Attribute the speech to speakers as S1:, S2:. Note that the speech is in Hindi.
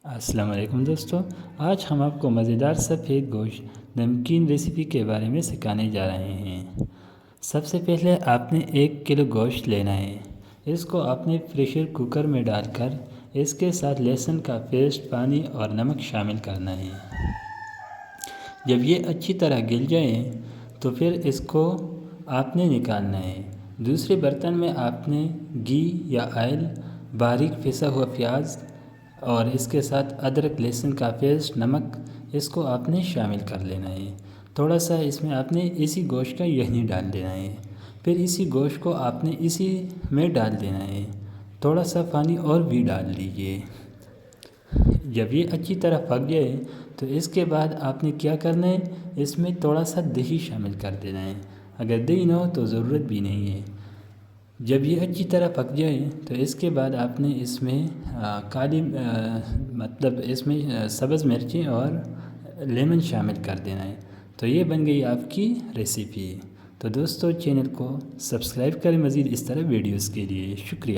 S1: अस्सलाम वालेकुम दोस्तों। आज हम आपको मज़ेदार सफ़ेद गोश्त नमकीन रेसिपी के बारे में सिखाने जा रहे हैं। सबसे पहले आपने 1 किलो गोश्त लेना है। इसको आपने प्रेशर कुकर में डालकर इसके साथ लहसुन का पेस्ट, पानी और नमक शामिल करना है। जब ये अच्छी तरह गिल जाए तो फिर इसको आपने निकालना है। दूसरे बर्तन में आपने घी या ऑयल, बारीक पिसा हुआ प्याज और इसके साथ अदरक लहसुन का पेस्ट, नमक, इसको आपने शामिल कर लेना है। थोड़ा सा इसमें आपने इसी गोश्त का यखनी डाल देना है। फिर इसी गोश्त को आपने इसी में डाल देना है। थोड़ा सा पानी और भी डाल दीजिए। जब ये अच्छी तरह पक जाए तो इसके बाद आपने क्या करना है, इसमें थोड़ा सा दही शामिल कर देना है। अगर दही ना हो तो ज़रूरत भी नहीं है। जब ये अच्छी तरह पक जाए तो इसके बाद आपने इसमें मतलब इसमें सब्ज़ मिर्ची और लेमन शामिल कर देना है। तो ये बन गई आपकी रेसिपी। तो दोस्तों, चैनल को सब्सक्राइब करें मज़ीद इस तरह वीडियोस के लिए। शुक्रिया।